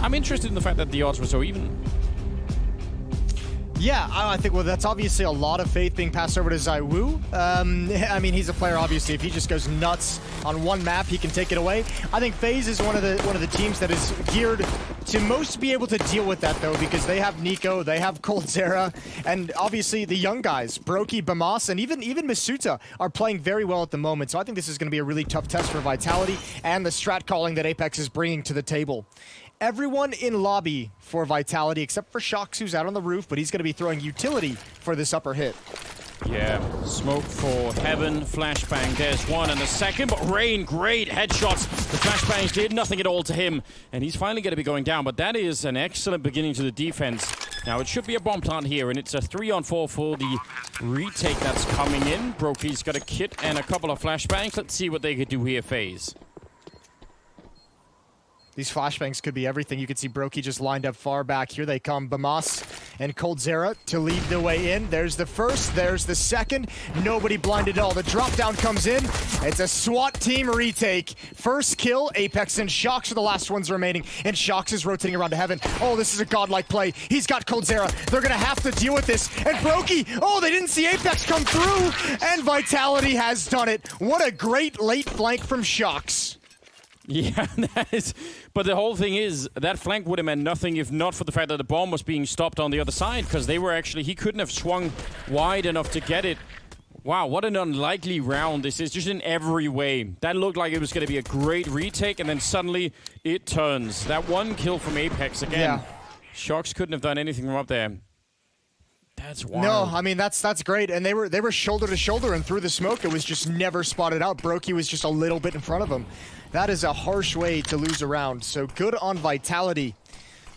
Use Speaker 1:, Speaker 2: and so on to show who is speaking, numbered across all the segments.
Speaker 1: I'm interested in the fact that the odds were so even.
Speaker 2: Yeah, I think, well, that's obviously a lot of faith being passed over to ZywOo. I mean, he's a player, obviously. If he just goes nuts on one map, he can take it away. I think Faze is one of the teams that is geared to most be able to deal with that, though, because they have Nico, they have Coldzera, and obviously the young guys, Brokey, Bamas, and even Masuta are playing very well at the moment. So I think this is going to be a really tough test for Vitality and the strat calling that Apex is bringing to the table. Everyone in lobby for Vitality, except for Shox, who's out on the roof, but he's going to be throwing utility for this upper hit.
Speaker 1: Yeah, smoke for Heaven, flashbang, there's one and a second, but Rain, great headshots. The flashbangs did nothing at all to him, and he's finally going to be going down, but that is an excellent beginning to the defense. Now, it should be a bomb plant here, and it's a 3-on-4 for the retake that's coming in. Brokey's got a kit and a couple of flashbangs. Let's see what they could do here, Faze.
Speaker 2: These flashbangs could be everything. You can see Brokey just lined up far back. Here they come, Bamas and Coldzera to lead the way in. There's the first, there's the second. Nobody blinded at all. The drop down comes in. It's a SWAT team retake. First kill, Apex and Shox are the last ones remaining. And Shox is rotating around to Heaven. Oh, this is a godlike play. He's got Coldzera. They're gonna have to deal with this. And Brokey, oh, they didn't see Apex come through. And Vitality has done it. What a great late flank from Shox.
Speaker 1: Yeah, that is, but the whole thing is, that flank would have meant nothing if not for the fact that the bomb was being stopped on the other side, because they were actually, he couldn't have swung wide enough to get it. Wow, what an unlikely round this is, just in every way. That looked like it was going to be a great retake, and then suddenly it turns. That one kill from Apex again.
Speaker 2: Yeah.
Speaker 1: Shox couldn't have done anything from up there. That's wild.
Speaker 2: No, I mean, that's great. And they were shoulder to shoulder, and through the smoke, it was just never spotted out. Brokey was just a little bit in front of him. That is a harsh way to lose a round. So good on Vitality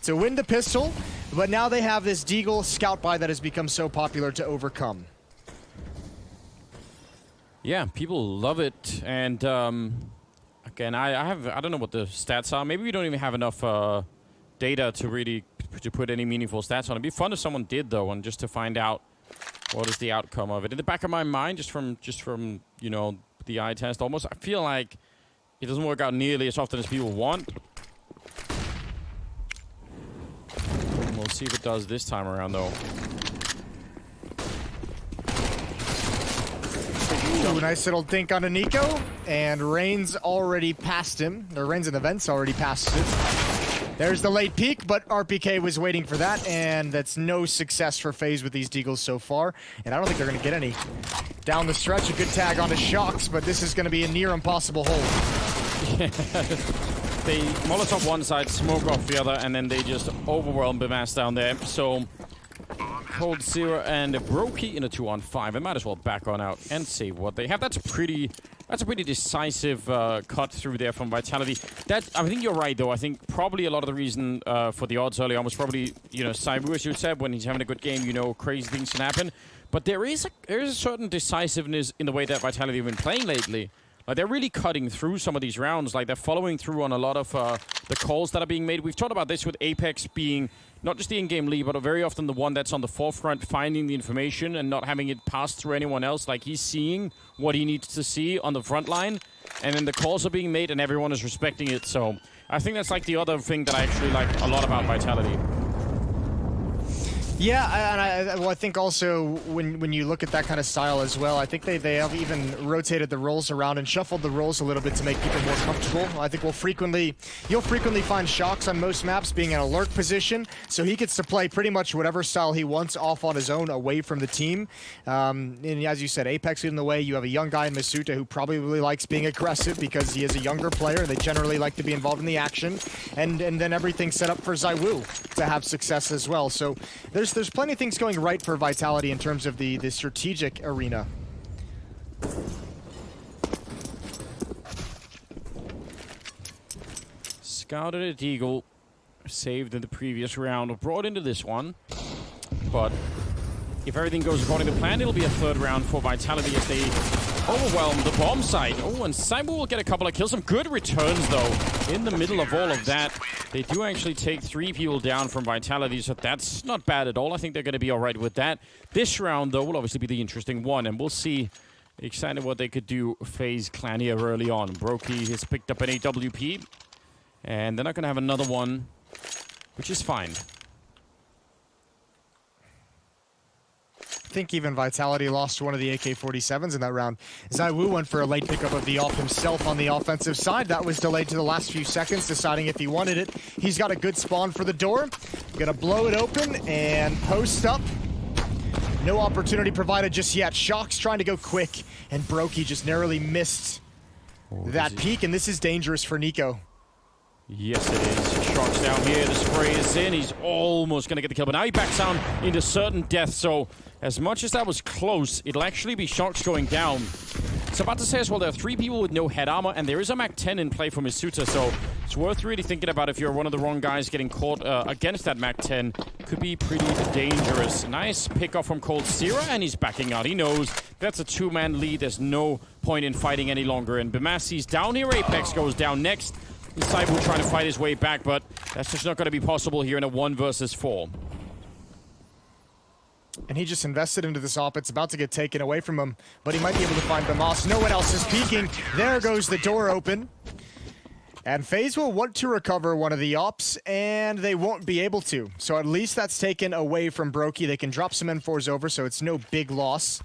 Speaker 2: to win the pistol, but now they have this Deagle scout buy that has become so popular to overcome.
Speaker 1: Yeah, people love it. And again, I don't know what the stats are. Maybe we don't even have enough data to really put any meaningful stats on. It'd be fun if someone did, though, and just to find out what is the outcome of it. In the back of my mind, just from you know, the eye test, almost, I feel like it doesn't work out nearly as often as people want. We'll see if it does this time around, though.
Speaker 2: Ooh, nice little dink onto Nico, and Rain's already passed him. Or Rain's in the vents already passed it. There's the late peek, but RPK was waiting for that, and that's no success for FaZe with these Deagles so far. And I don't think they're going to get any. Down the stretch, a good tag onto Shox, but this is going to be a near impossible hold.
Speaker 1: Yeah. They Molotov one side, smoke off the other, and then they just overwhelm Bamas down there. So Coldzera and Brokey in a 2-on-5. They might as well back on out and save what they have. That's a pretty decisive cut through there from Vitality. I think you're right, though. I think probably a lot of the reason for the odds early on was probably, you know, ZywOo, as you said, when he's having a good game, you know, crazy things can happen. But there is a certain decisiveness in the way that Vitality have been playing lately. Like, they're really cutting through some of these rounds. Like, they're following through on a lot of the calls that are being made. We've talked about this with Apex being not just the in-game lead, but very often the one that's on the forefront, finding the information and not having it pass through anyone else. Like, he's seeing what he needs to see on the front line, and then the calls are being made and everyone is respecting it. So I think that's like the other thing that I actually like a lot about Vitality.
Speaker 2: Yeah, and I think also when you look at that kind of style as well, I think they have even rotated the roles around and shuffled the roles a little bit to make people more comfortable. I think you'll frequently find Shox on most maps being in an alert position, so he gets to play pretty much whatever style he wants off on his own, away from the team. And as you said, Apex in the way, you have a young guy in Masuta who probably really likes being aggressive because he is a younger player, and they generally like to be involved in the action. And then everything's set up for ZywOo to have success as well. So there's plenty of things going right for Vitality in terms of the strategic arena.
Speaker 1: Scouted at Deagle, saved in the previous round, brought into this one. But if everything goes according to plan, it'll be a third round for Vitality as they overwhelm the bomb site. Oh, and ZywOo will get a couple of kills. Some good returns, though, in the middle of all of that. They do actually take 3 people down from Vitality, so that's not bad at all. I think they're going to be all right with that. This round, though, will obviously be the interesting one, and we'll see. Excited what they could do. FaZe clan here early on. Brokey has picked up an AWP, and they're not going to have another one which is fine.
Speaker 2: I think even Vitality lost one of the AK-47s in that round. ZywOo went for a late pickup of the AWP himself on the offensive side. That was delayed to the last few seconds, deciding if he wanted it. He's got a good spawn for the door. Gonna blow it open and post up. No opportunity provided just yet. Shock's trying to go quick, and Brokey just narrowly missed that peek, and this is dangerous for Nico.
Speaker 1: Yes, it is. Shock's down here. The spray is in. He's almost going to get the kill, but now he backs down into certain death. So as much as that was close, it'll actually be Shock's going down. So about to say as well, there are 3 people with no head armor, and there is a Mac-10 in play from Misuta, so it's worth really thinking about if you're one of the wrong guys getting caught against that Mac-10. Could be pretty dangerous. Nice pick-off from Cold Zero, and he's backing out. He knows that's a 2-man lead. There's no point in fighting any longer, and Bemasi's down here. Apex goes down next. ZywOo trying to fight his way back, but that's just not going to be possible here in a 1 versus 4.
Speaker 2: And he just invested into this op. It's about to get taken away from him, but he might be able to find Bamas. No one else is peeking. There goes the door open. And Faze will want to recover one of the ops, and they won't be able to. So at least that's taken away from Brokey. They can drop some M4s over, so it's no big loss.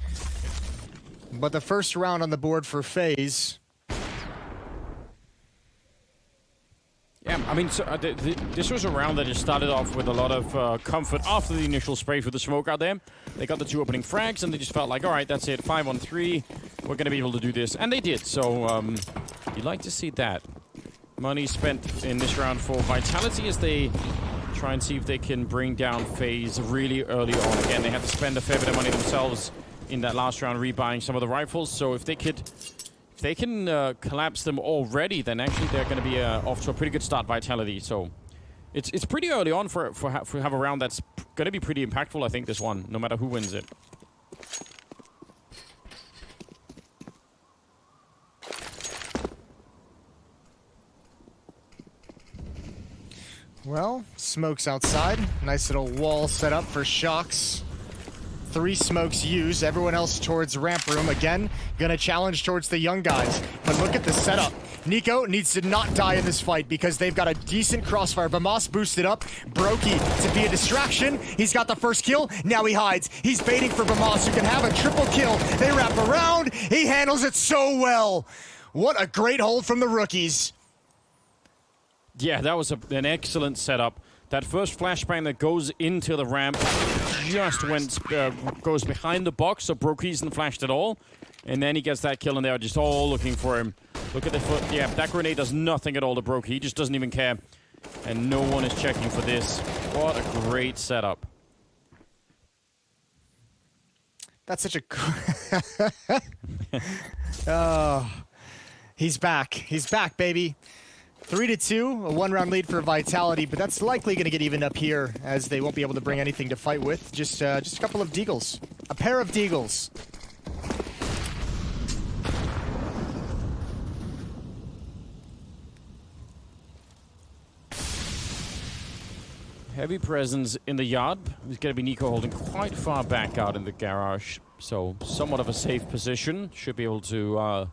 Speaker 2: But the first round on the board for Faze.
Speaker 1: Yeah, I mean, so, this was a round that just started off with a lot of comfort after the initial spray for the smoke out there. They got the 2 opening frags, and they just felt like, all right, that's it, 5 on 3. We're going to be able to do this. And they did, so you'd like to see that. Money spent in this round for Vitality as they try and see if they can bring down Faze really early on. Again, they had to spend a fair bit of money themselves in that last round rebuying some of the rifles, so if they could... If they can collapse them already, then actually they're going to be off to a pretty good start, Vitality. So it's pretty early on for have a round that's going to be pretty impactful, I think, this one, no matter who wins it.
Speaker 2: Well, smoke's outside. Nice little wall set up for Shocks. 3 smokes used, everyone else towards ramp room. Again, gonna challenge towards the young guys. But look at the setup. Nico needs to not die in this fight because they've got a decent crossfire. Bamas boosted up. Brokey to be a distraction. He's got the first kill. Now he hides. He's baiting for Bamas, who can have a triple kill. They wrap around. He handles it so well. What a great hold from the rookies.
Speaker 1: Yeah, that was an excellent setup. That first flashbang that goes into the ramp just goes behind the box, so Brokey isn't flashed at all. And then he gets that kill, and they're just all looking for him. Look at the foot. Yeah, that grenade does nothing at all to Brokey. He just doesn't even care. And no one is checking for this. What a great setup.
Speaker 2: That's such a... Oh, he's back. He's back, baby. 3-2, a 1-round lead for Vitality, but that's likely going to get evened up here as they won't be able to bring anything to fight with. Just a couple of deagles. A pair of deagles.
Speaker 1: Heavy presence in the yard. It's going to be Nico holding quite far back out in the garage, so somewhat of a safe position. Should be able to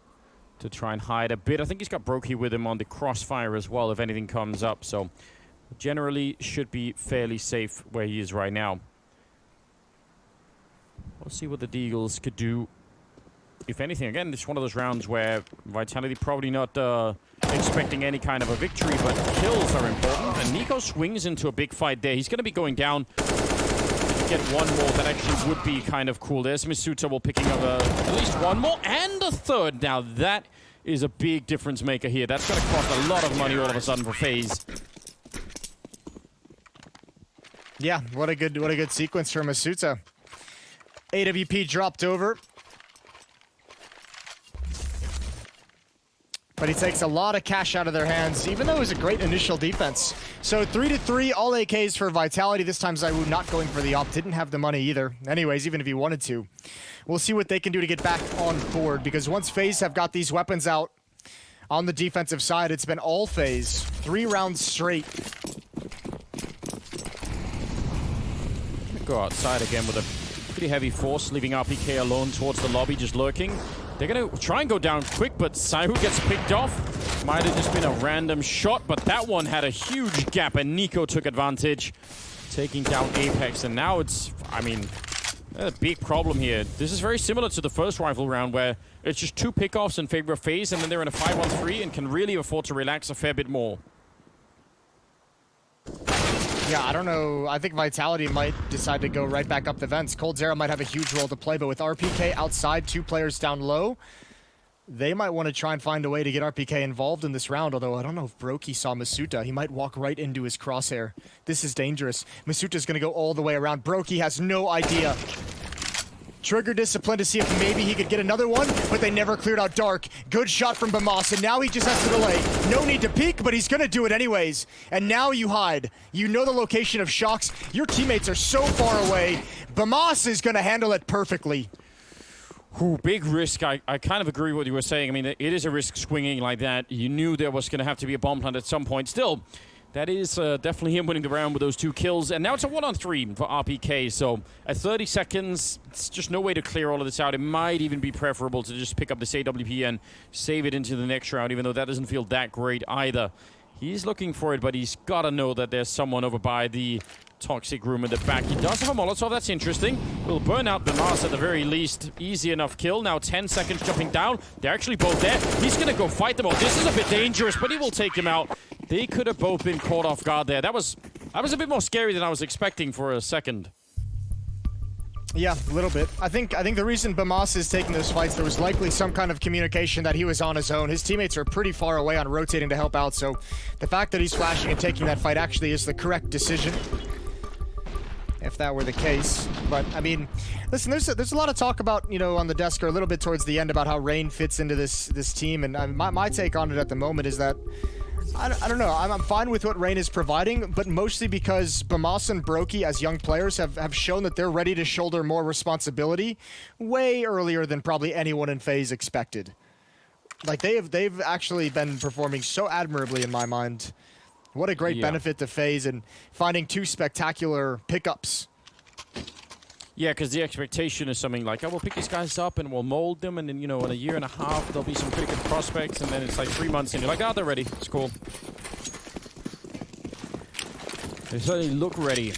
Speaker 1: try and hide a bit. I think he's got Brokey with him on the crossfire as well if anything comes up, so generally should be fairly safe where he is right now. We'll see what the Deagles could do. If anything, again, it's one of those rounds where Vitality probably not expecting any kind of a victory, but kills are important. And Nico swings into a big fight there. He's going to be going down. Get one more, that actually would be kind of cool. There's Misuta will picking up at least one more and a third. Now that is a big difference maker here. That's going to cost a lot of money all of a sudden for Faze.
Speaker 2: Yeah, what a good sequence for Misuta. AWP dropped over. But he takes a lot of cash out of their hands, even though it was a great initial defense. So 3-3, all AKs for Vitality. This time ZywOo not going for the op. Didn't have the money either. Anyways, even if he wanted to. We'll see what they can do to get back on board, because once FaZe have got these weapons out on the defensive side, it's been all FaZe. 3 rounds straight.
Speaker 1: Go outside again with a pretty heavy force, leaving RPK alone towards the lobby, just lurking. They're going to try and go down quick, but ZywOo gets picked off. Might have just been a random shot, but that one had a huge gap, and Nico took advantage, taking down Apex. And now it's, I mean, a big problem here. This is very similar to the first rifle round, where it's just 2 pickoffs in favor of Faze, and then they're in a 5-on-3 and can really afford to relax a fair bit more.
Speaker 2: Yeah, I don't know. I think Vitality might decide to go right back up the vents. coldzera might have a huge role to play, but with RPK outside, 2 players down low, they might want to try and find a way to get RPK involved in this round, although I don't know if Brokey saw Masuta. He might walk right into his crosshair. This is dangerous. Masuta's going to go all the way around. Brokey has no idea. Trigger discipline to see if maybe he could get another one, but they never cleared out Dark. Good shot from Bamas, and now he just has to delay. No need to peek, but he's gonna do it anyways. And now you hide. You know the location of Shocks. Your teammates are so far away. Bamas is gonna handle it perfectly.
Speaker 1: Ooh, big risk. I kind of agree with what you were saying. I mean, it is a risk swinging like that. You knew there was gonna have to be a bomb plant at some point. Still, that is definitely him winning the round with those 2 kills. And now it's a 1-on-3 for RPK. So at 30 seconds, it's just no way to clear all of this out. It might even be preferable to just pick up this AWP and save it into the next round, even though that doesn't feel that great either. He's looking for it, but he's got to know that there's someone over by the toxic room in the back. He does have a Molotov. That's interesting. Will burn out the Mars at the very least. Easy enough kill. Now 10 seconds jumping down. They're actually both there. He's going to go fight them all. This is a bit dangerous, but he will take him out. They could have both been caught off guard there. That was a bit more scary than I was expecting for a second.
Speaker 2: Yeah, a little bit. I think the reason Bamas is taking those fights, there was likely some kind of communication that he was on his own. His teammates are pretty far away on rotating to help out, so the fact that he's flashing and taking that fight actually is the correct decision, if that were the case. But I mean, listen, there's a lot of talk about, you know, on the desk or a little bit towards the end about how Rain fits into this team, and my take on it at the moment is that I don't know. I'm fine with what Rain is providing, but mostly because Bamas and Brokey, as young players, have shown that they're ready to shoulder more responsibility way earlier than probably anyone in FaZe expected. Like, they've actually been performing so admirably in my mind. What a great benefit to FaZe and finding 2 spectacular pickups.
Speaker 1: Yeah, because the expectation is something like, oh, we'll pick these guys up and we'll mold them, and then, you know, in a year and a half, there'll be some pretty good prospects, and then it's like 3 months, and you're like, oh, they're ready. It's cool. They certainly look ready.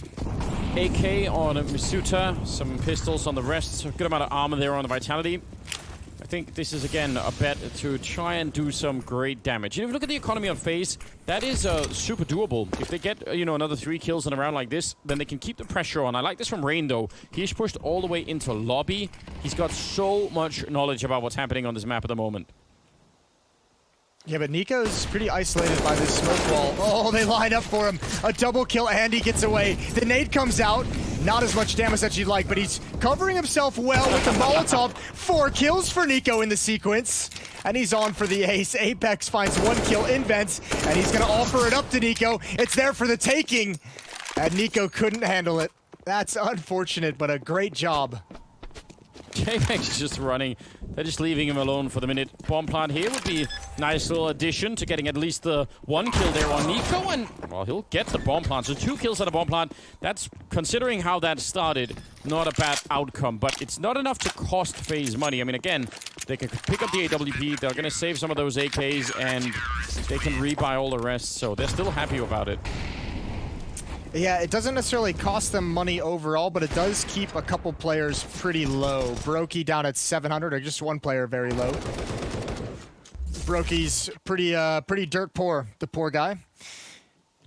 Speaker 1: AK on Masuta, some pistols on the rest, a good amount of armor there on the Vitality. I think this is, again, a bet to try and do some great damage. And if you look at the economy on FaZe, that is super doable. If they get, you know, another 3 kills in a round like this, then they can keep the pressure on. I like this from Rain, though. He's pushed all the way into lobby. He's got so much knowledge about what's happening on this map at the moment.
Speaker 2: Yeah, but Nico's pretty isolated by this smoke wall. Oh, they line up for him. A double kill, and he gets away. The nade comes out. Not as much damage as you'd like, but he's covering himself well with the Molotov. 4 kills for Nico in the sequence, and he's on for the ace. Apex finds 1 kill in vents, and he's going to offer it up to Nico. It's there for the taking, and Nico couldn't handle it. That's unfortunate, but a great job.
Speaker 1: Apex is just running. They're just leaving him alone for the minute. Bomb plant here would be a nice little addition to getting at least the 1 kill there on Nico, and, well, he'll get the bomb plant. So 2 kills at a bomb plant. That's, considering how that started, not a bad outcome, but it's not enough to cost FaZe money. I mean, again, they can pick up the AWP, they're going to save some of those AKs, and they can rebuy all the rest, so they're still happy about it.
Speaker 2: Yeah, it doesn't necessarily cost them money overall, but it does keep a couple players pretty low. Brokey down at 700, or just 1 player very low. Brokey's pretty dirt poor, the poor guy.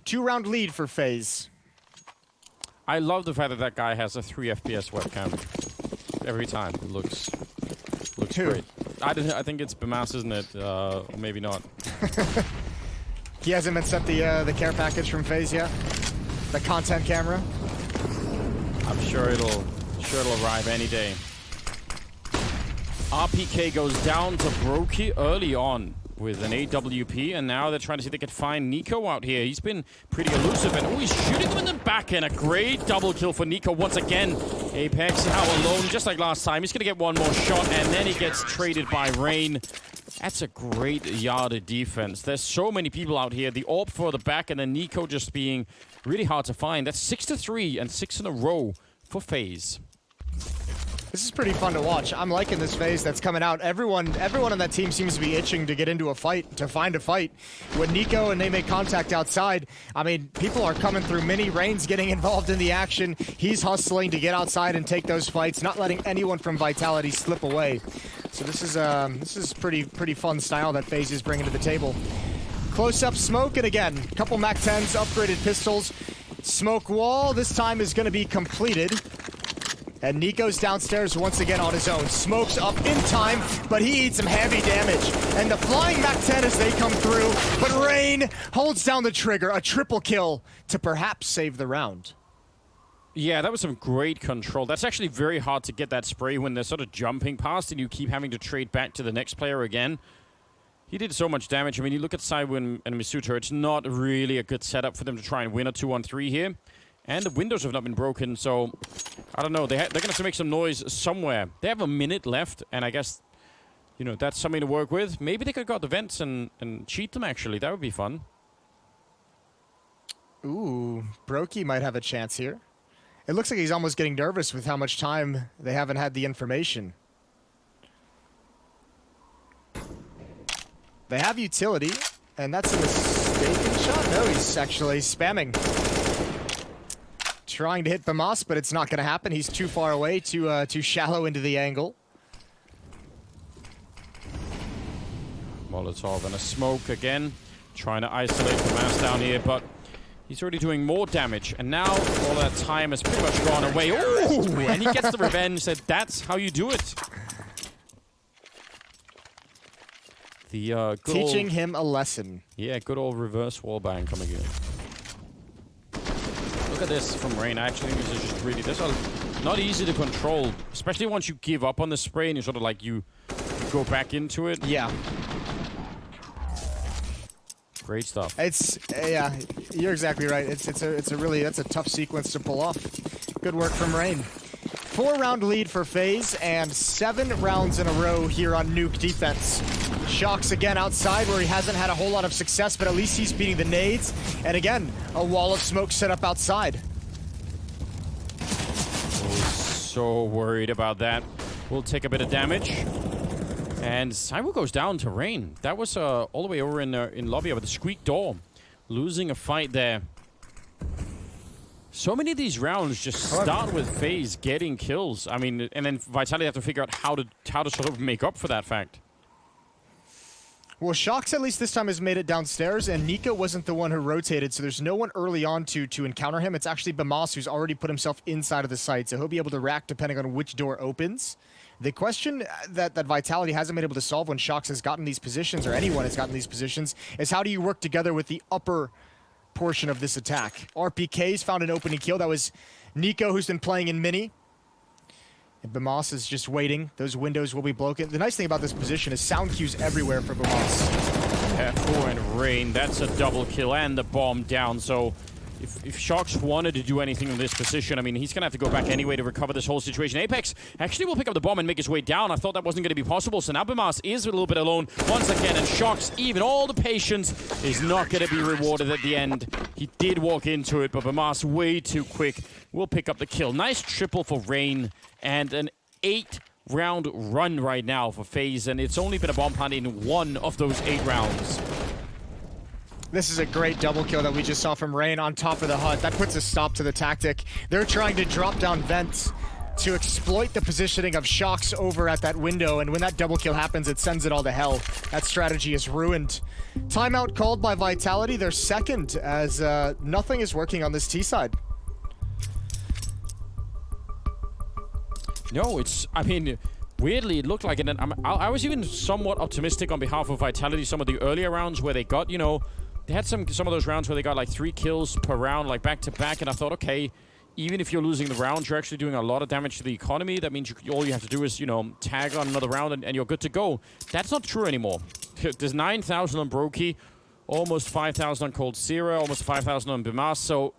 Speaker 2: 2-round lead for FaZe.
Speaker 1: I love the fact that that guy has a 3 FPS webcam. Every time. It looks great. I think it's Bamas, isn't it? Or maybe not.
Speaker 2: He hasn't been sent the care package from FaZe yet? The content camera?
Speaker 1: I'm sure it'll arrive any day. RPK goes down to Brokey early on with an AWP, and now they're trying to see if they can find Nico out here. He's been pretty elusive, and he's shooting him in the back end. A great double kill for Nico once again. Apex now alone, just like last time. He's going to get 1 more shot, and then he gets traded by Rain. That's a great yarded defense. There's so many people out here. The AWP for the back, and then Nico just being really hard to find. That's 6-3 and 6 in a row for FaZe.
Speaker 2: This is pretty fun to watch. I'm liking this phase that's coming out. Everyone on that team seems to be itching to get into a fight, to find a fight. When Nico and they make contact outside, I mean, people are coming through. Mini Rain's getting involved in the action. He's hustling to get outside and take those fights, not letting anyone from Vitality slip away. So this is pretty fun style that FaZe is bringing to the table. Close-up smoke, and again, couple MAC-10s, upgraded pistols. Smoke wall, this time is going to be completed. And Nico's downstairs once again on his own. Smoke's up in time, but he eats some heavy damage. And the flying MAC-10 as they come through, but Rain holds down the trigger. A triple kill to perhaps save the round.
Speaker 1: Yeah, that was some great control. That's actually very hard to get that spray when they're sort of jumping past and you keep having to trade back to the next player again. He did so much damage. I mean, you look at Sidewin and Misuto, it's not really a good setup for them to try and win a 2-on-3 here. And the windows have not been broken, so I don't know. They're going to have to make some noise somewhere. They have a minute left, and I guess, you know, that's something to work with. Maybe they could go out the vents and cheat them, actually. That would be fun.
Speaker 2: Ooh, Brokey might have a chance here. It looks like he's almost getting nervous with how much time they haven't had the information. They have utility, and that's a mistaken shot. No, he's actually spamming. Trying to hit Bamas, but it's not going to happen. He's too far away, too shallow into the angle.
Speaker 1: Molotov and a smoke again. Trying to isolate Bamas down here, but he's already doing more damage. And now all that time has pretty much gone away. Ooh! And he gets the revenge. Said, that's how you do it. The
Speaker 2: teaching him a lesson.
Speaker 1: Yeah, good old reverse wallbang coming in. Look at this from Rain. I actually think this is just really... This is not easy to control, especially once you give up on the spray and you sort of like you go back into it.
Speaker 2: Yeah.
Speaker 1: Great stuff.
Speaker 2: It's yeah, you're exactly right. It's a really that's a tough sequence to pull off. Good work from Rain. 4-round lead for FaZe and 7 rounds in a row here on Nuke defense. Shox again outside where he hasn't had a whole lot of success, but at least he's beating the nades. And again, a wall of smoke set up outside.
Speaker 1: So worried about that. We'll take a bit of damage. And Cyber goes down to Rain. That was all the way over in lobby with the squeak door. Losing a fight there. So many of these rounds just start with FaZe getting kills. I mean, and then Vitality have to figure out how to sort of make up for that fact.
Speaker 2: Well, Shox at least this time has made it downstairs, and Nico wasn't the one who rotated, so there's no one early on to encounter him. It's actually Bamas who's already put himself inside of the site, so he'll be able to react depending on which door opens. The question that Vitality hasn't been able to solve when Shox has gotten these positions, or anyone has gotten these positions, is how do you work together with the upper portion of this attack. RPK's found an opening kill. That was Nico, who's been playing in mini. And Bamas is just waiting. Those windows will be broken. The nice thing about this position is sound cues everywhere for Bamas.
Speaker 1: F4 and Rain, that's a double kill and the bomb down. So if Shox wanted to do anything in this position, I mean, he's going to have to go back anyway to recover this whole situation. Apex actually will pick up the bomb and make his way down. I thought that wasn't going to be possible. So now Bamas is a little bit alone once again. And Shox, even all the patience, is not going to be rewarded at the end. He did walk into it, but Bamas way too quick will pick up the kill. Nice triple for Rain and an 8-round run right now for FaZe. And it's only been a bomb plant in 1 of those 8 rounds.
Speaker 2: This is a great double kill that we just saw from Rain on top of the hut. That puts a stop to the tactic. They're trying to drop down vents to exploit the positioning of Shox over at that window, and when that double kill happens, it sends it all to hell. That strategy is ruined. Timeout called by Vitality. They're second, as nothing is working on this T side.
Speaker 1: No, I mean, weirdly, it looked like it. And I was even somewhat optimistic on behalf of Vitality some of the earlier rounds where they got, you know, they had some of those rounds where they got like 3 kills per round, like back to back, and I thought, okay, even if you're losing the rounds, you're actually doing a lot of damage to the economy. That means all you have to do is, you know, tag on another round and you're good to go. That's not true anymore. There's 9,000 on Brokey, almost 5,000 on Cold Zero, almost 5,000 on Bamas. So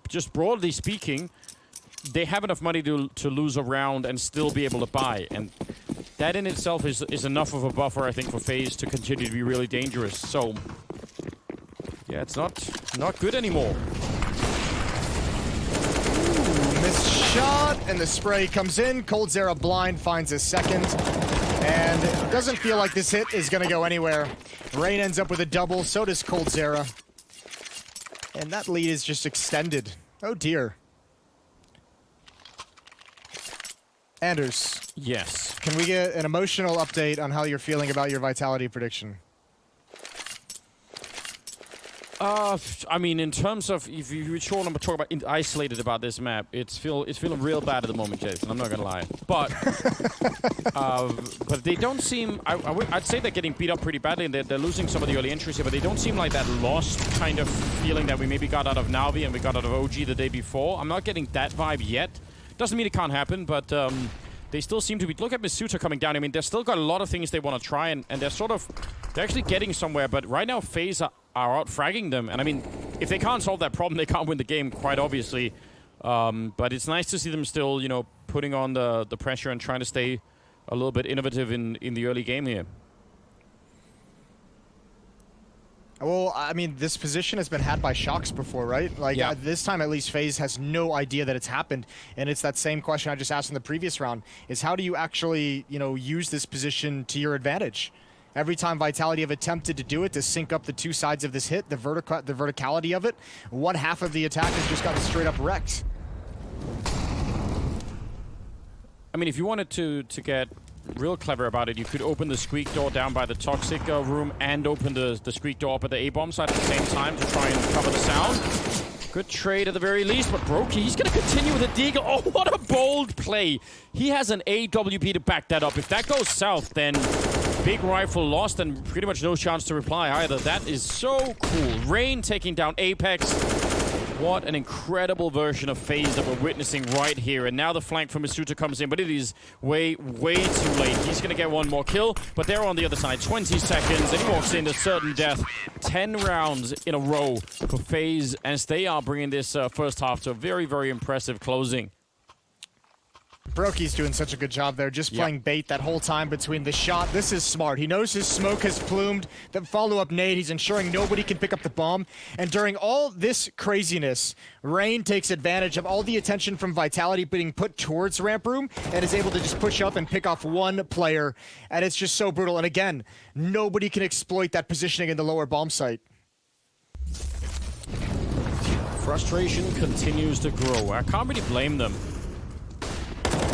Speaker 1: just broadly speaking, they have enough money to lose a round and still be able to buy. And that in itself is enough of a buffer, I think, for FaZe to continue to be really dangerous. So yeah, it's not good anymore.
Speaker 2: Ooh, missed shot. and the spray comes in. coldzera blind finds a second. And it doesn't feel like this hit is going to go anywhere. Rain ends up with a double, so does coldzera. And that lead is just extended. Oh dear. Anders.
Speaker 1: Yes.
Speaker 2: Can we get an emotional update on how you're feeling about your Vitality prediction?
Speaker 1: I mean, in terms of, if you sure I'm talking about isolated about this map, it's feeling real bad at the moment, Jason. I'm not gonna lie, but but they don't seem. I'd say they're getting beat up pretty badly, and they're losing some of the early entries here. But they don't seem like that lost kind of feeling that we maybe got out of Navi and we got out of OG the day before. I'm not getting that vibe yet. Doesn't mean it can't happen, but they still seem to be. Look at Misuta coming down. I mean, they've still got a lot of things they want to try, and they're actually getting somewhere. But right now, Faze are out fragging them, and I mean, if they can't solve that problem, they can't win the game, quite obviously. But it's nice to see them still, you know, putting on the pressure and trying to stay a little bit innovative in the early game here.
Speaker 2: Well, I mean, this position has been had by Shocks before, right? Like,
Speaker 1: yeah.
Speaker 2: This time, at least, FaZe has no idea that it's happened. And it's that same question I just asked in the previous round, is how do you actually, you know, use this position to your advantage? Every time Vitality have attempted to do it, to sync up the two sides of this hit, the verticality of it, one half of the attack has just gotten straight up wrecked.
Speaker 1: I mean, if you wanted to get real clever about it, you could open the squeak door down by the toxic room and open the squeak door up at the A-bomb side at the same time to try and cover the sound. Good trade at the very least, but Brokey, he's going to continue with a deagle. Oh, what a bold play. He has an AWP to back that up. If that goes south, then big rifle lost and pretty much no chance to reply either. That is so cool. Rain taking down Apex. What an incredible version of FaZe that we're witnessing right here. And now the flank from Misuta comes in, but it is way, way too late. He's going to get one more kill, but they're on the other side. 20 seconds, and he walks into certain death. 10 rounds in a row for FaZe, as they are bringing this first half to a very, very impressive closing.
Speaker 2: Brokey's doing such a good job there, just playing bait that whole time between the shot. This is smart. He knows his smoke has plumed. The follow-up nade, he's ensuring nobody can pick up the bomb. And during all this craziness, Rain takes advantage of all the attention from Vitality being put towards ramp room and is able to just push up and pick off one player. And it's just so brutal. And again, nobody can exploit that positioning in the lower bomb site.
Speaker 1: Frustration continues to grow. I can't really blame them.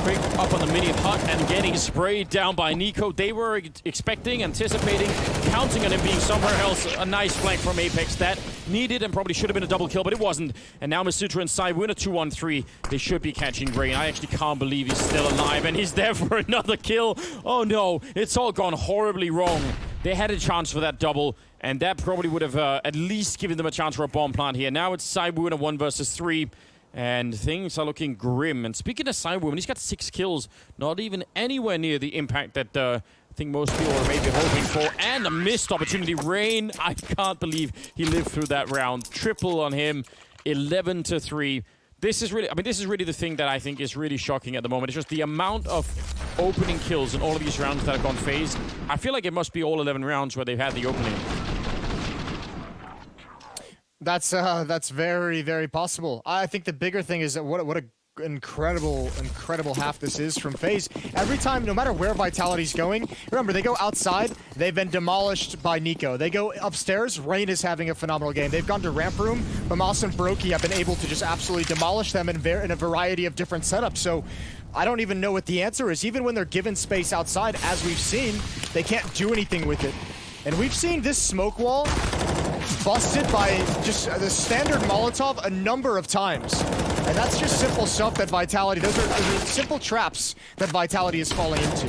Speaker 1: Quick up on the mini hut and getting sprayed down by Nico. They were expecting, anticipating, counting on him being somewhere else. A nice flank from Apex that needed and probably should have been a double kill, but it wasn't. And now Misutra and Sai win a 2-on-3. They should be catching Rain. I actually can't believe he's still alive and he's there for another kill. Oh no, it's all gone horribly wrong. They had a chance for that double, and that probably would have at least given them a chance for a bomb plant here. Now it's Sai in a 1 versus 3. And things are looking grim. And speaking of Cyberwoman, he's got 6 kills. Not even anywhere near the impact that I think most people are maybe hoping for. And a missed opportunity. Rain, I can't believe he lived through that round. Triple on him, 11-3. This is really, I mean, this is really the thing that I think is really shocking at the moment. It's just the amount of opening kills in all of these rounds that have gone FaZe. I feel like it must be all 11 rounds where they've had the opening.
Speaker 2: That's very, very possible. I think the bigger thing is that what a incredible half this is from FaZe. Every time, no matter where Vitality's going, remember, they go outside, they've been demolished by Nico. They go upstairs, Rain is having a phenomenal game. They've gone to ramp room, but Moss and Brokey have been able to just absolutely demolish them in a variety of different setups. So I don't even know what the answer is. Even when they're given space outside, as we've seen, they can't do anything with it. And we've seen this smoke wall busted by just the standard Molotov a number of times. And that's just simple stuff that Vitality, those are simple traps that Vitality is falling into.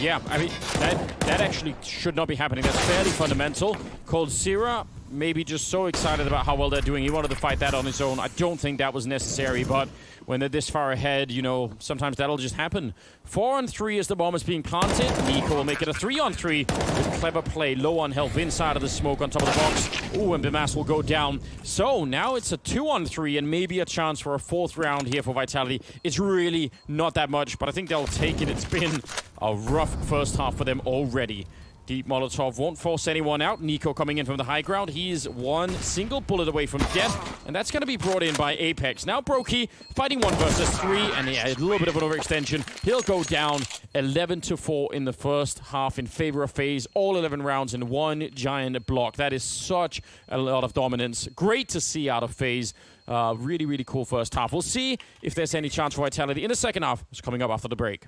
Speaker 1: Yeah, I mean, that actually should not be happening. That's fairly fundamental. coldzera, maybe just so excited about how well they're doing. He wanted to fight that on his own. I don't think that was necessary, but when they're this far ahead, you know, sometimes that'll just happen. 4-on-3 as the bomb is being planted. Nico will make it a 3-on-3 with clever play. Low on health inside of the smoke on top of the box. Ooh, and Bimas will go down. So now it's a 2-on-3 and maybe a chance for a 4th round here for Vitality. It's really not that much, but I think they'll take it. It's been a rough first half for them already. Deep Molotov won't force anyone out. Nico coming in from the high ground. He's one single bullet away from death, and that's going to be brought in by Apex. Now Brokey fighting 1 versus 3, and a little bit of an overextension. He'll go down 11-4 in the first half in favor of FaZe. All 11 rounds in one giant block. That is such a lot of dominance. Great to see out of FaZe. Really, really cool first half. We'll see if there's any chance for Vitality in the second half. It's coming up after the break.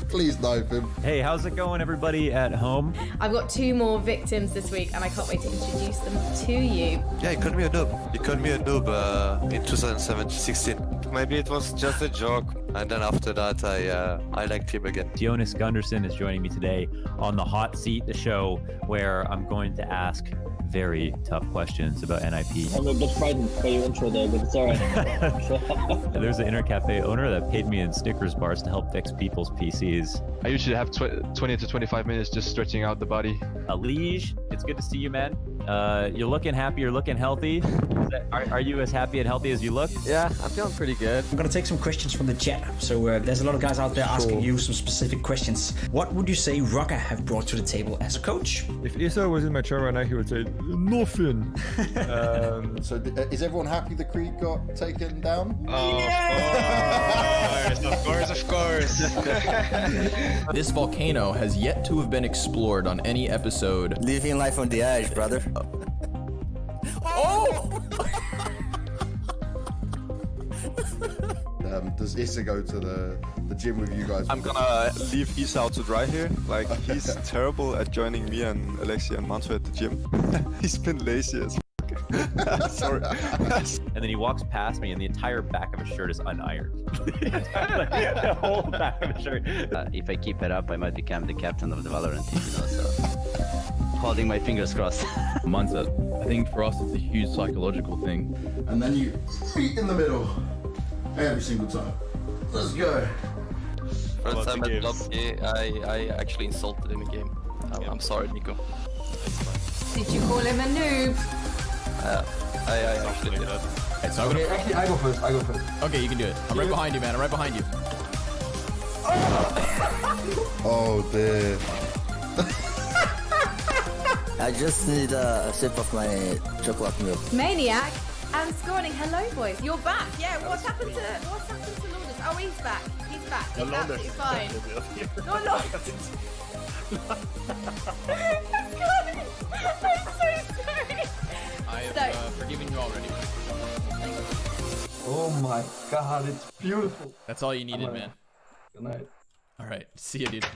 Speaker 3: Please knife him.
Speaker 4: Hey, how's it going, everybody at home?
Speaker 5: I've got 2 more victims this week, and I can't wait to introduce them to you.
Speaker 6: Yeah, he called me a noob. He called me a noob in 2016. Maybe it was just a joke. And then after that, I liked him again.
Speaker 4: Jonas Gunderson is joining me today on the Hot Seat, the show where I'm going to ask very tough questions about NIP.
Speaker 7: I'm a bit frightened by your intro there, but it's alright.
Speaker 4: There's an internet cafe owner that paid me in Snickers bars to help fix people's PCs.
Speaker 8: I usually have 20 to 25 minutes just stretching out the body.
Speaker 4: Alige, it's good to see you, man. You're looking happy, you're looking healthy. Are you as happy and healthy as you look?
Speaker 6: Yeah, I'm feeling pretty good.
Speaker 9: I'm gonna take some questions from the chat. So there's a lot of guys out there asking you some specific questions. What would you say Rocker have brought to the table as a coach?
Speaker 10: If Issa was in my chair right now, he would say, nothing.
Speaker 3: So is everyone happy the Creed got taken down?
Speaker 8: Oh, of course.
Speaker 11: This volcano has yet to have been explored on any episode.
Speaker 12: Living life on the edge, brother.
Speaker 3: Oh! Does Issa go to the gym with you guys?
Speaker 6: I'm gonna leave Issa out to dry here. Like, he's terrible at joining me and Alexia and Manto at the gym. He's been lazy as f***. Sorry.
Speaker 4: And then he walks past me and the entire back of his shirt is unironed. The whole back of his shirt.
Speaker 12: If I keep it up, I might become the captain of the Valorant team, you know, so holding my fingers crossed.
Speaker 11: Mindset. I think for us it's a huge psychological thing.
Speaker 3: And then you meet in the middle every single time. Let's go.
Speaker 6: First time at lobby, I actually insulted him in game. I'm sorry, Nico.
Speaker 5: Did you call him a noob?
Speaker 6: I actually did.
Speaker 11: Right, so
Speaker 3: Okay, actually, I go first.
Speaker 11: okay, you can do it. I'm right behind you, man. I'm right behind you.
Speaker 3: Oh, dear.
Speaker 12: I just need a sip of my chocolate milk.
Speaker 5: Maniac and Scorning. Hello, boys. You're back. Yeah. What's happened to Lourdes? Oh, he's back. He's back. He's absolutely fine. No, Lourdes. I'm so sorry.
Speaker 11: I have forgiven you already.
Speaker 7: Oh my god, it's beautiful.
Speaker 11: That's all you needed, man.
Speaker 7: Good night.
Speaker 11: All right, see you, dude.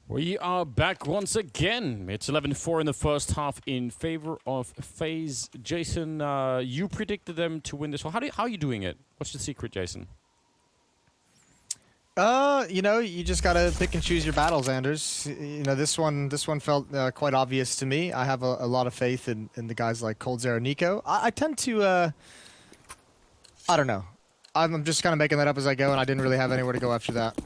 Speaker 1: We are back once again. It's 11-4 in the first half in favor of FaZe. Jason, you predicted them to win this one. How are you doing it? What's the secret, Jason?
Speaker 2: You know, you just gotta pick and choose your battles, Anders. You know, this one felt quite obvious to me. I have a lot of faith in the guys like Coldzera, Nico. I tend to, I don't know. I'm just kind of making that up as I go, and I didn't really have anywhere to go after that.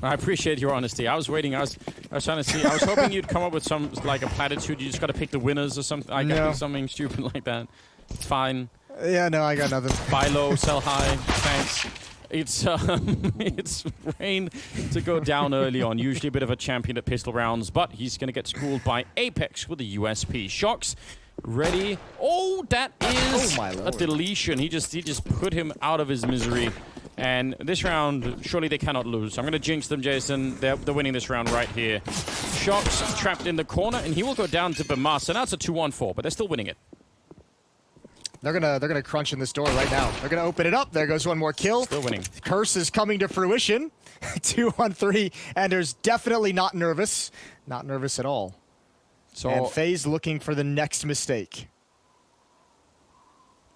Speaker 1: I appreciate your honesty. I was waiting. I was trying to see. I was hoping you'd come up with some, like a platitude. You just got to pick the winners or something. I got something stupid like that. It's fine.
Speaker 2: Yeah, no, I got nothing.
Speaker 1: Buy low, sell high. Thanks. It's Rain to go down early on. Usually a bit of a champion at pistol rounds, but he's going to get schooled by Apex with the USP. Shocks ready. Oh, that is a deletion. He just put him out of his misery. And this round, surely they cannot lose. I'm going to jinx them, Jason. They're winning this round right here. Shox trapped in the corner, and he will go down to Bamas. So now it's a 2-on-4, but they're still winning it.
Speaker 2: They're gonna crunch in this door right now. They're gonna open it up. There goes one more kill.
Speaker 1: Still winning.
Speaker 2: Curse is coming to fruition. 2-on-3. Ender's definitely not nervous. Not nervous at all.
Speaker 1: So,
Speaker 2: and Faze looking for the next mistake.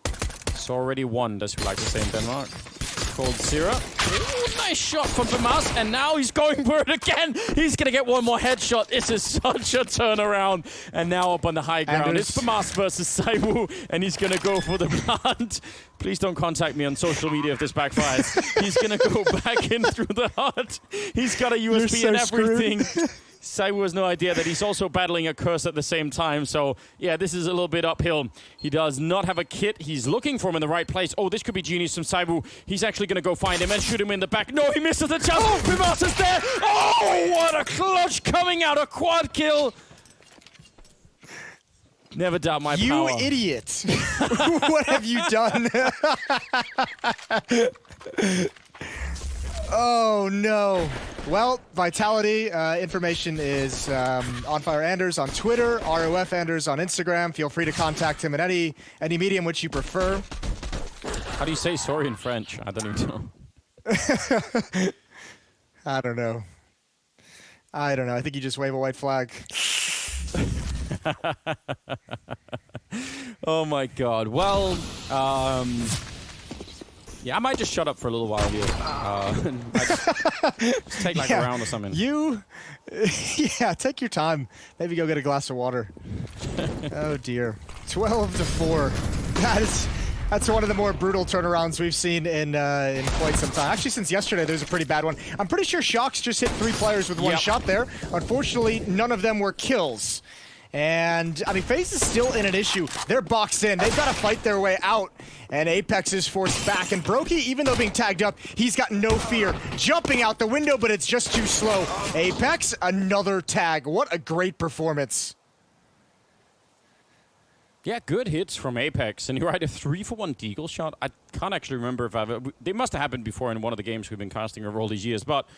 Speaker 1: It's already won, as we like to say in Denmark. Cold Zero. Ooh, nice shot from Bamas, and now he's going for it again. He's going to get one more headshot. This is such a turnaround. And now up on the high ground, it's Bamas versus Saiwu, and he's going to go for the plant. Please don't contact me on social media if this backfires. He's going to go back in through the hut. He's got a USB and everything. Saiwu has no idea that he's also battling a curse at the same time. So, yeah, this is a little bit uphill. He does not have a kit. He's looking for him in the right place. Oh, this could be genius from Saiwu. He's actually going to go find him and shoot him in the back. No, he misses the chance. Oh, Bamas is there. Oh, what a clutch coming out. A quad kill. Never doubt my power.
Speaker 2: You idiot. What have you done? Oh, no. Well, Vitality, information is on Fire Anders on Twitter, ROF Anders on Instagram. Feel free to contact him at any medium which you prefer.
Speaker 1: How do you say sorry in French? I don't even know.
Speaker 2: I don't know. I think you just wave a white flag.
Speaker 1: Oh, my God. Well, yeah, I might just shut up for a little while here. Just take like a round or something.
Speaker 2: Yeah, take your time. Maybe go get a glass of water. Oh dear. 12-4. That's one of the more brutal turnarounds we've seen in quite some time. Actually, since yesterday, there's a pretty bad one. I'm pretty sure Shox just hit 3 players with one shot there. Unfortunately, none of them were kills. And, I mean, Faze is still in an issue. They're boxed in. They've got to fight their way out. And Apex is forced back. And Brokey, even though being tagged up, he's got no fear. Jumping out the window, but it's just too slow. Apex, another tag. What a great performance.
Speaker 1: Yeah, good hits from Apex. And you're right, a 3-for-1 deagle shot. I can't actually remember if they must have happened before in one of the games we've been casting over all these years. But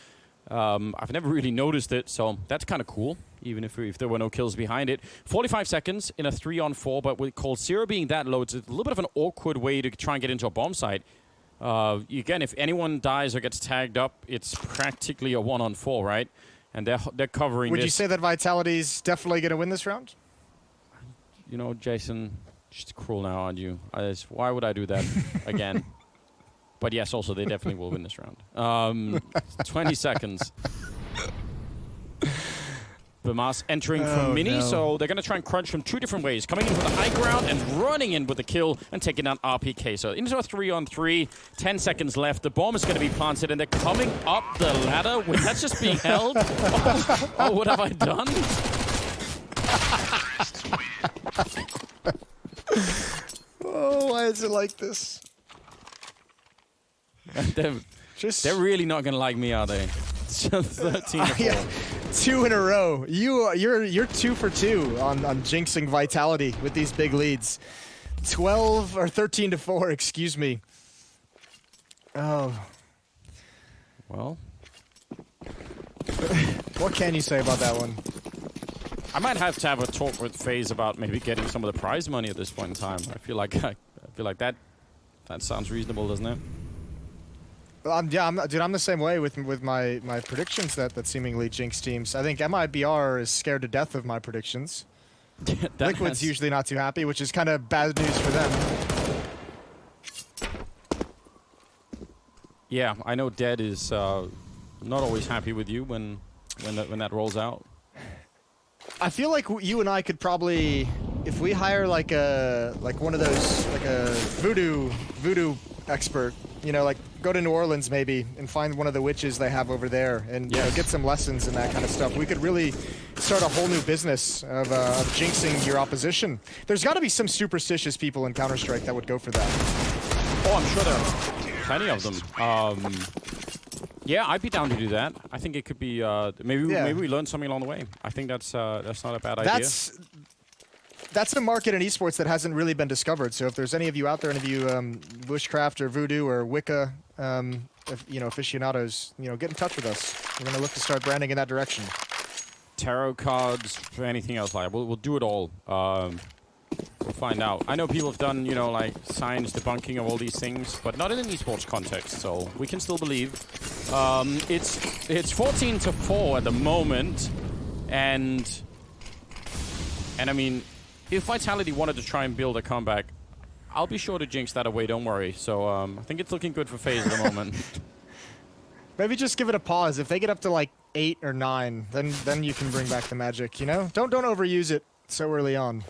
Speaker 1: I've never really noticed it, so that's kind of cool, even if there were no kills behind it. 45 seconds in a 3-on-4, but with Cold Zero being that low, it's a little bit of an awkward way to try and get into a bomb site. Again, if anyone dies or gets tagged up, it's practically a 1-on-4, right? And they're covering this.
Speaker 2: Would you say that Vitality's definitely going to win this round?
Speaker 1: You know, Jason, just cruel now, aren't you? Why would I do that again? But yes, also, they definitely will win this round. 20 seconds. Bamas entering from Mini, so they're going to try and crunch from 2 different ways. Coming in for the high ground and running in with the kill and taking down RPK. So into a 3-on-3, 10 seconds left. The bomb is going to be planted, and they're coming up the ladder. That's just being held. Oh, what have I done?
Speaker 2: Oh, why is it like this?
Speaker 1: They're really not going to like me, are they? 13-4.
Speaker 2: 2 in a row. You're 2 for 2 on jinxing Vitality with these big leads. 13-4, excuse me. Oh.
Speaker 1: Well.
Speaker 2: What can you say about that one?
Speaker 1: I might have to have a talk with Faze about maybe getting some of the prize money at this point in time. I feel like that sounds reasonable, doesn't it?
Speaker 2: Yeah, I'm the same way with my predictions that seemingly jinx teams. I think MIBR is scared to death of my predictions. Liquid's usually not too happy, which is kind of bad news for them.
Speaker 1: Yeah, I know Dead is not always happy with you when that rolls out.
Speaker 2: I feel like you and I could probably, if we hire like one of those, like a voodoo expert, you know, like go to New Orleans maybe and find one of the witches they have over there and you know, get some lessons and that kind of stuff. We could really start a whole new business of jinxing your opposition. There's got to be some superstitious people in Counter-Strike that would go for that.
Speaker 1: Oh, I'm sure there are plenty of them. Yeah, I'd be down to do that. I think it could be maybe we learn something along the way. I think that's not a bad idea.
Speaker 2: That's a market in esports that hasn't really been discovered. So if there's any of you out there, any of you Wishcraft or Voodoo or Wicca aficionados, get in touch with us. We're going to look to start branding in that direction.
Speaker 1: Tarot cards, anything else like that. We'll do it all. We'll find out. I know people have done, like science debunking of all these things, but not in an esports context, so we can still believe. It's 14-4 at the moment, and I mean, if Vitality wanted to try and build a comeback, I'll be sure to jinx that away, don't worry. So I think it's looking good for FaZe at the moment.
Speaker 2: Maybe just give it a pause. If they get up to like 8 or 9, then you can bring back the magic, Don't overuse it so early on.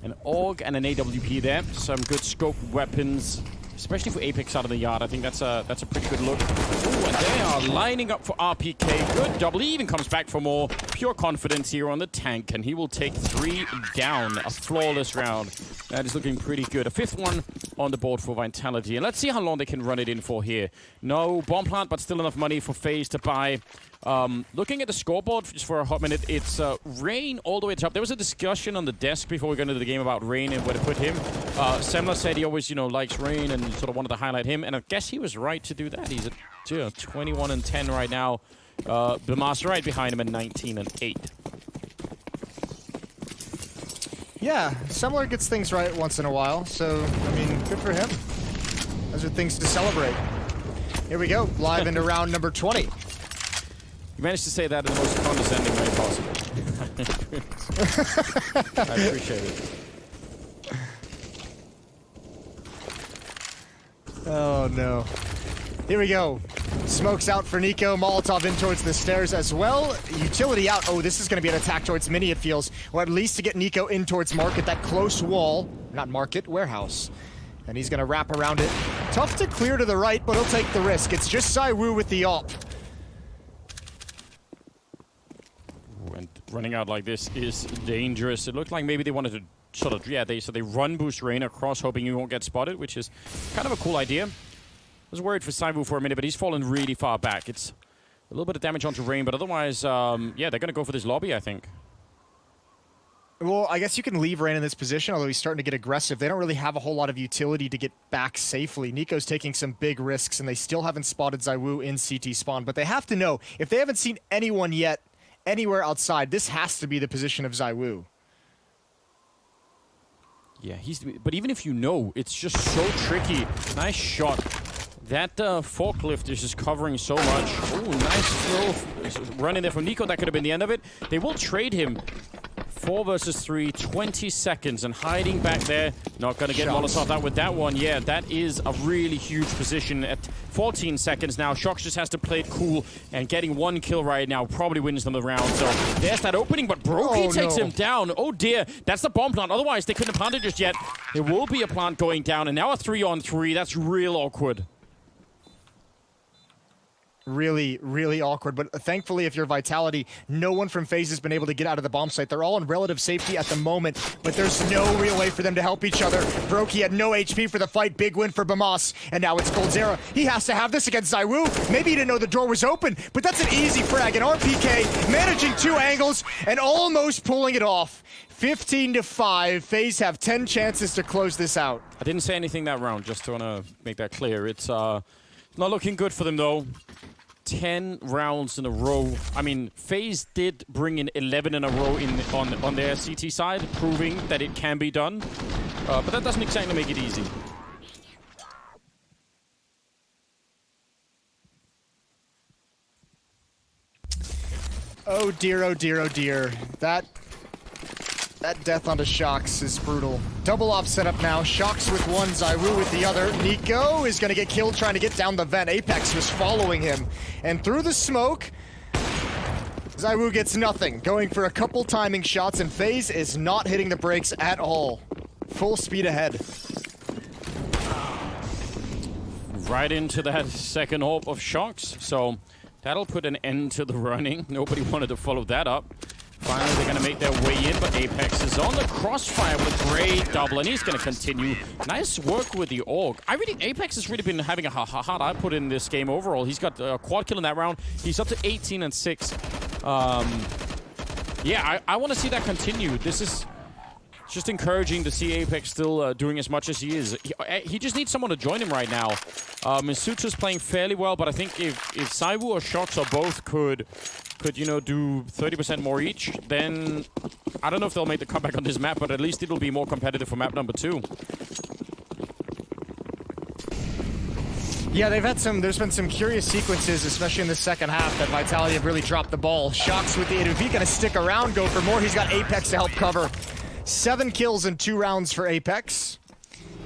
Speaker 1: An AUG and an AWP there. Some good scope weapons, especially for Apex out of the yard. I think that's a pretty good look. Ooh, and they are lining up for RPK. Good double. He even comes back for more. Pure confidence here on the tank, and he will take 3 down. A flawless round. That is looking pretty good. A 5th one on the board for Vitality. And let's see how long they can run it in for here. No bomb plant, but still enough money for FaZe to buy. Looking at the scoreboard just for a hot minute, it's Rain all the way top. There was a discussion on the desk before we got into the game about Rain and where to put him. Semler said he always, likes Rain and sort of wanted to highlight him, and I guess he was right to do that. He's at 21-10 right now. Bimas right behind him at 19-8.
Speaker 2: Yeah, Semler gets things right once in a while, so, I mean, good for him. Those are things to celebrate. Here we go, live into round number 20.
Speaker 1: You managed to say that in the most condescending way possible. I appreciate it.
Speaker 2: Oh, no. Here we go. Smokes out for Nico. Molotov in towards the stairs as well. Utility out. Oh, this is going to be an attack towards Mini, it feels. Or at least to get Nico in towards Market, that close wall. Not Market, Warehouse. And he's going to wrap around it. Tough to clear to the right, but he'll take the risk. It's just ZywOo with the AWP.
Speaker 1: And running out like this is dangerous. It looked like maybe they wanted to sort of, they run boost Rain across, hoping he won't get spotted, which is kind of a cool idea. I was worried for ZywOo for a minute, but he's fallen really far back. It's a little bit of damage onto Rain, but otherwise, they're going to go for this lobby, I think.
Speaker 2: Well, I guess you can leave Rain in this position, although he's starting to get aggressive. They don't really have a whole lot of utility to get back safely. Nico's taking some big risks, and they still haven't spotted ZywOo in CT spawn. But they have to know, if they haven't seen anyone yet anywhere outside, this has to be the position of ZywOo.
Speaker 1: Yeah, but even if you know, it's just so tricky. Nice shot. That forklift is just covering so much. Ooh, nice throw. Running there from Nico. That could have been the end of it. They will trade him. 4 versus 3, 20 seconds, and hiding back there. Not going to get Molotov out with that one. Yeah, that is a really huge position at 14 seconds now. Shox just has to play it cool, and getting 1 kill right now probably wins them the round. So there's that opening, but Brokey takes him down. Oh dear, that's the bomb plant. Otherwise, they couldn't have planted just yet. There will be a plant going down, and now a 3-on-3. That's real awkward.
Speaker 2: Really, really awkward. But thankfully, if you're Vitality, no one from FaZe has been able to get out of the bomb site. They're all in relative safety at the moment, but there's no real way for them to help each other. Brokey had no HP for the fight. Big win for Bimas. And now it's Goldzera. He has to have this against ZywOo. Maybe he didn't know the door was open, but that's an easy frag. And RPK managing 2 angles and almost pulling it off. 15-5. FaZe have 10 chances to close this out.
Speaker 1: I didn't say anything that round, just to want to make that clear. It's not looking good for them, though. 10 rounds in a row. I mean, FaZe did bring in 11 in a row on their CT side, proving that it can be done. But that doesn't exactly make it easy.
Speaker 2: Oh dear, oh dear, oh dear. That death onto Shox is brutal. Double op setup now. Shox with one, ZywOo with the other. Nico is going to get killed trying to get down the vent. Apex was following him. And through the smoke, ZywOo gets nothing. Going for a couple timing shots, and FaZe is not hitting the brakes at all. Full speed ahead.
Speaker 1: Right into that second AWP of Shox. So that'll put an end to the running. Nobody wanted to follow that up. Finally, they're going to make their way in, but Apex is on the crossfire with a great double, and he's going to continue. Nice work with the AUG. Apex has really been having a hard output in this game overall. He's got a quad kill in that round. He's up to 18-6. Yeah, I want to see that continue. This is It's just encouraging to see Apex still doing as much as he is. He just needs someone to join him right now. Misuta's playing fairly well, but I think if Saiwu or Shox or both could you know, do 30% more each, then I don't know if they'll make the comeback on this map, but at least it'll be more competitive for map number 2.
Speaker 2: Yeah, there's been some curious sequences, especially in the second half, that Vitality have really dropped the ball. Shox with the AWP gonna stick around, go for more. He's got Apex to help cover. 7 kills in 2 rounds for Apex.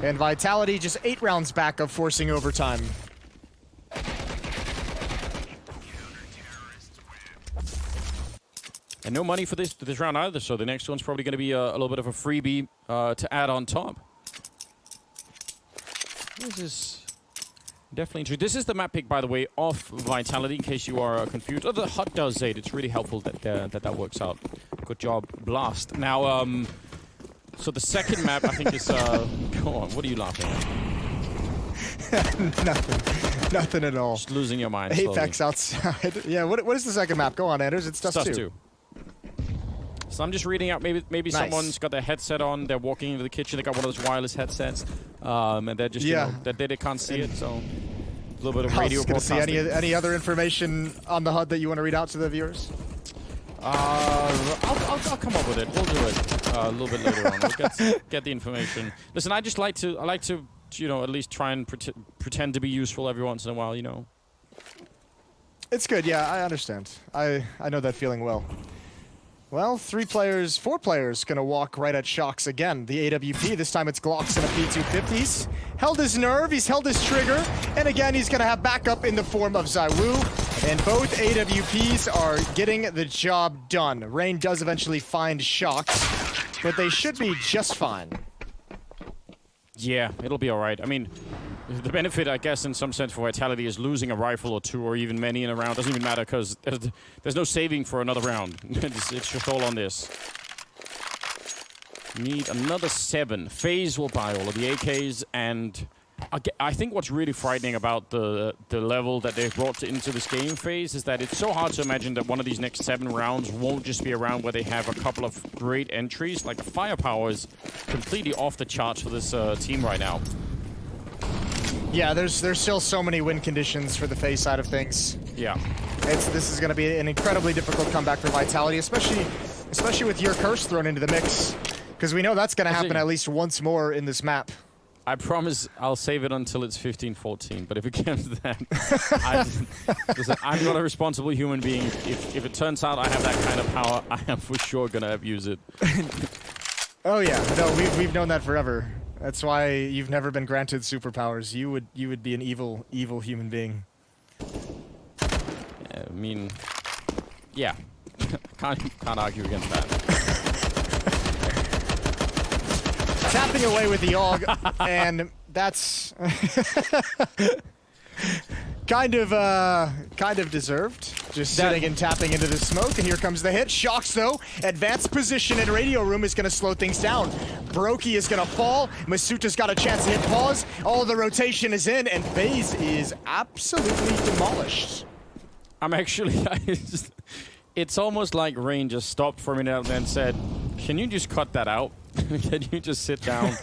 Speaker 2: And Vitality just 8 rounds back of forcing overtime.
Speaker 1: And no money for this round either, so the next one's probably going to be a little bit of a freebie to add on top. This is definitely interesting. This is the map pick, by the way, of Vitality, in case you are confused. Oh, the HUD does say it. It's really helpful that that works out. Good job, Blast. Now, so the second map, I think, is... Go on, what are you laughing at?
Speaker 2: Nothing at all.
Speaker 1: Just losing your mind
Speaker 2: Apex
Speaker 1: slowly.
Speaker 2: outside. Yeah, what is the second map? Go on, Anders. It's Dust 2.
Speaker 1: So I'm just reading out, maybe
Speaker 2: Nice.
Speaker 1: someone's got their headset on, they're walking into the kitchen, they got one of those wireless headsets, and they're just, you know, they can't see it, so a little bit of radio broadcasting.
Speaker 2: See any other information on the HUD that you want to read out to the viewers?
Speaker 1: I'll come up with it. We'll do it a little bit later on. We'll get the information. Listen, I like to, you know, at least try and pretend to be useful every once in a while, you know.
Speaker 2: It's good, yeah, I understand. I know that feeling well. Well, 4 players gonna walk right at Shox again. The AWP, this time it's Glocks and a P250s. Held his nerve, he's held his trigger, and again he's gonna have backup in the form of Saiwu. And both AWPs are getting the job done. Rain does eventually find Shox, but they should be just fine.
Speaker 1: Yeah, it'll be alright. I mean, the benefit, I guess, in some sense for Vitality is losing a rifle or 2 or even many in a round. Doesn't even matter because there's no saving for another round. It's just all on this. Need another 7. Faze will buy all of the AKs, and I think what's really frightening about the level that they've brought into this game, Faze, is that it's so hard to imagine that one of these next 7 rounds won't just be a round where they have a couple of great entries. Like, the firepower is completely off the charts for this team right now.
Speaker 2: Yeah, there's still so many win conditions for the Faze side of things.
Speaker 1: Yeah.
Speaker 2: This is going to be an incredibly difficult comeback for Vitality, especially with your curse thrown into the mix, because we know that's going to happen at least once more in this map.
Speaker 1: I promise I'll save it until it's 15-14, but if it comes to that, listen, I'm not a responsible human being. If it turns out I have that kind of power, I am for sure going to abuse it.
Speaker 2: Oh yeah, no, we've known that forever. That's why you've never been granted superpowers. You would be an evil human being.
Speaker 1: I mean, yeah, can't argue against that.
Speaker 2: Tapping away with the AUG, and that's kind of deserved. Just sitting and tapping into the smoke, and here comes the hit. Shox, though, advanced position in radio room is going to slow things down. Brokey is going to fall. Misuta's got a chance to hit pause. All the rotation is in, and Faze is absolutely demolished.
Speaker 1: I'm actually... it's almost like Rain just stopped for a minute and then said, can you just cut that out? Can you just sit down?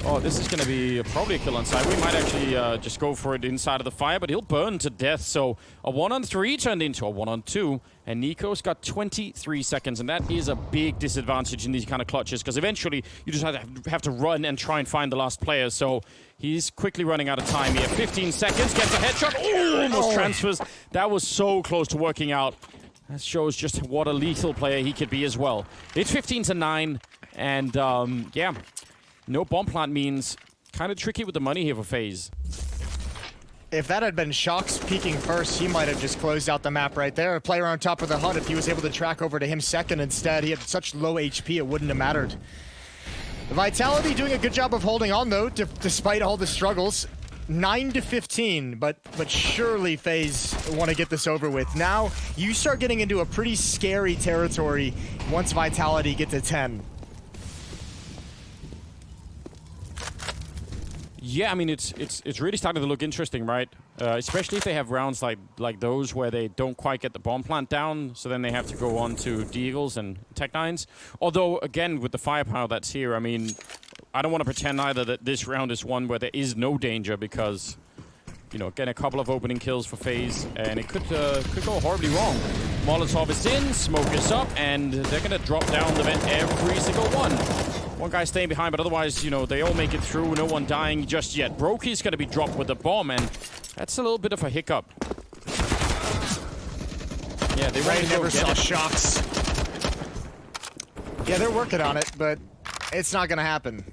Speaker 1: Oh, this is going to be probably a kill on side. We might actually just go for it inside of the fire, but he'll burn to death. So a 1-on-3 turned into a 1-on-2, and Nico's got 23 seconds, and that is a big disadvantage in these kind of clutches, because eventually you just have to run and try and find the last player. So he's quickly running out of time here. 15 seconds, gets a headshot. Oh, almost transfers. That was so close to working out. That shows just what a lethal player he could be as well. It's 15-9, and yeah. No bomb plant means kind of tricky with the money here for Faze.
Speaker 2: If that had been Shox peeking first, he might have just closed out the map right there. A player on top of the HUD, if he was able to track over to him second instead, he had such low HP, it wouldn't have mattered. Vitality doing a good job of holding on, though, despite all the struggles. 9-15, but surely Faze want to get this over with. Now, you start getting into a pretty scary territory once Vitality get to 10.
Speaker 1: Yeah, I mean, it's really starting to look interesting, right? Especially if they have rounds like those where they don't quite get the bomb plant down, so then they have to go on to Deagles and Tech-9s. Although, again, with the firepower that's here, I mean, I don't want to pretend either that this round is one where there is no danger because, you know, again, a couple of opening kills for Faze, and it could go horribly wrong. Molotov is in, smoke is up, and they're going to drop down the vent every single one. One guy staying behind, but otherwise, you know, they all make it through. No one dying just yet. Brokey's going to be dropped with the bomb, and that's a little bit of a hiccup. Yeah, they
Speaker 2: never saw shocks. Yeah, they're working on it, but it's not going to happen.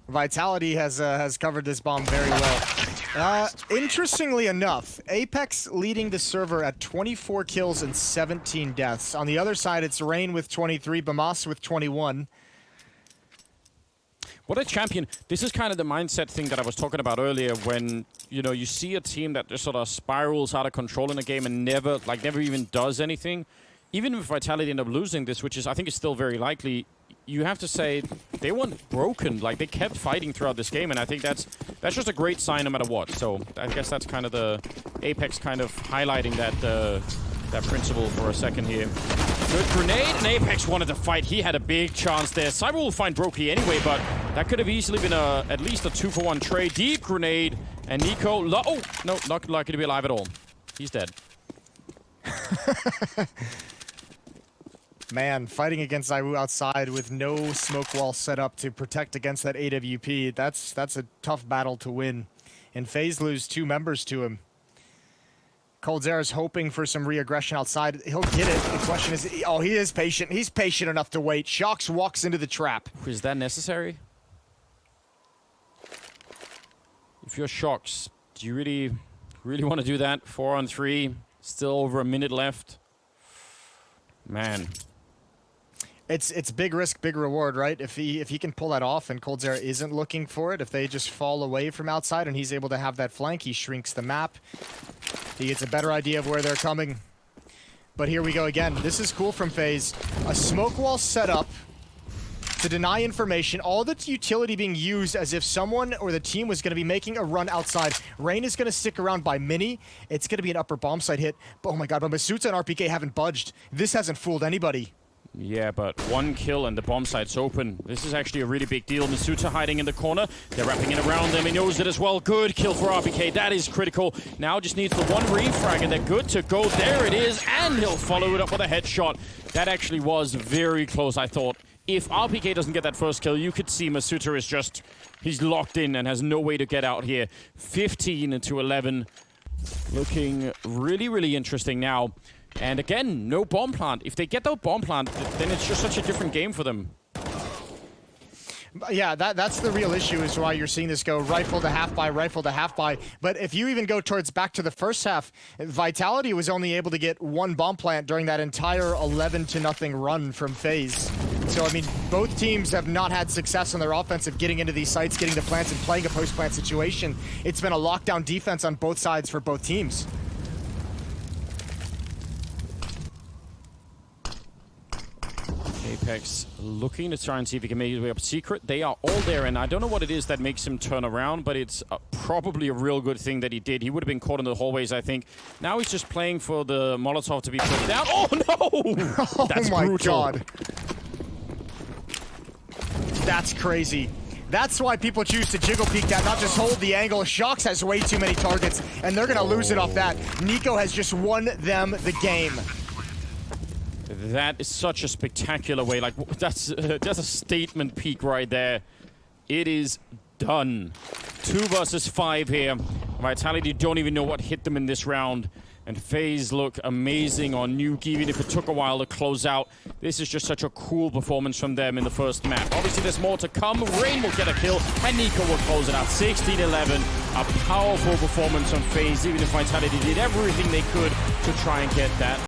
Speaker 2: Vitality has covered this bomb very well. Interestingly enough, Apex leading the server at 24 kills and 17 deaths. On the other side, it's Rain with 23, Bamas with 21.
Speaker 1: What a champion. This is kind of the mindset thing that I was talking about earlier when, you know, you see a team that just sort of spirals out of control in a game and never even does anything. Even if Vitality end up losing this, which is, I think is still very likely, you have to say they weren't broken. Like, they kept fighting throughout this game, and I think that's just a great sign no matter what. So I guess that's kind of the Apex kind of highlighting that principle for a second here. Good grenade, and Apex wanted to fight. He had a big chance there. Cyber will find Brokey anyway, but that could have easily been at least a 2-for-1 trade. Deep grenade, and Nico, oh, no, not likely to be alive at all. He's dead.
Speaker 2: Man, fighting against Zywoo outside with no smoke wall set up to protect against that AWP, that's a tough battle to win. And FaZe lose 2 members to him. Coldzera's hoping for some re-aggression outside. He'll get it. The question is, oh, he is patient. He's patient enough to wait. Shox walks into the trap.
Speaker 1: Is that necessary? If you're Shox, do you really want to do that? 4-on-3, still over a minute left. Man.
Speaker 2: It's big risk, big reward, right? If he can pull that off and Coldzera isn't looking for it, if they just fall away from outside and he's able to have that flank, he shrinks the map. He gets a better idea of where they're coming. But here we go again. This is cool from FaZe. A smoke wall set up to deny information. All the utility being used as if someone or the team was going to be making a run outside. Rain is going to stick around by Mini. It's going to be an upper bomb site hit. But, oh my god, but Masuta and RPK haven't budged. This hasn't fooled anybody.
Speaker 1: Yeah, but 1 kill and the bomb site's open. This is actually a really big deal. Masuta hiding in the corner. They're wrapping it around them. He knows it as well. Good kill for RPK. That is critical. Now just needs the 1 refrag, and they're good to go. There it is, and he'll follow it up with a headshot. That actually was very close, I thought. If RPK doesn't get that first kill, you could see Masuta is just... He's locked in and has no way to get out here. 15-11. Looking really, really interesting now. And again, no bomb plant. If they get that bomb plant, then it's just such a different game for them.
Speaker 2: Yeah, that's the real issue, is why you're seeing this go rifle to half buy, rifle to half buy. But if you even go towards back to the first half, Vitality was only able to get 1 bomb plant during that entire 11-0 run from FaZe. So, I mean, both teams have not had success on their offensive getting into these sites, getting the plants, and playing a post-plant situation. It's been a lockdown defense on both sides for both teams.
Speaker 1: Apex looking to try and see if he can make his way up secret. They are all there, and I don't know what it is that makes him turn around, but it's probably a real good thing that he did. He would have been caught in the hallways, I think. Now he's just playing for the Molotov to be put down. Oh, no! That's
Speaker 2: oh, my
Speaker 1: brutal.
Speaker 2: God. That's crazy. That's why people choose to jiggle peek that, not just hold the angle. Shox has way too many targets, and they're going to lose it off that. Nico has just won them the game.
Speaker 1: That is such a spectacular way. Like, that's a statement peak right there. It is done. 2 versus 5 here. Vitality don't even know what hit them in this round. And FaZe look amazing on Nuke, even if it took a while to close out. This is just such a cool performance from them in the first map. Obviously, there's more to come. Rain will get a kill, and Nico will close it out. 16-11. A powerful performance on FaZe, even if Vitality did everything they could to try and get that.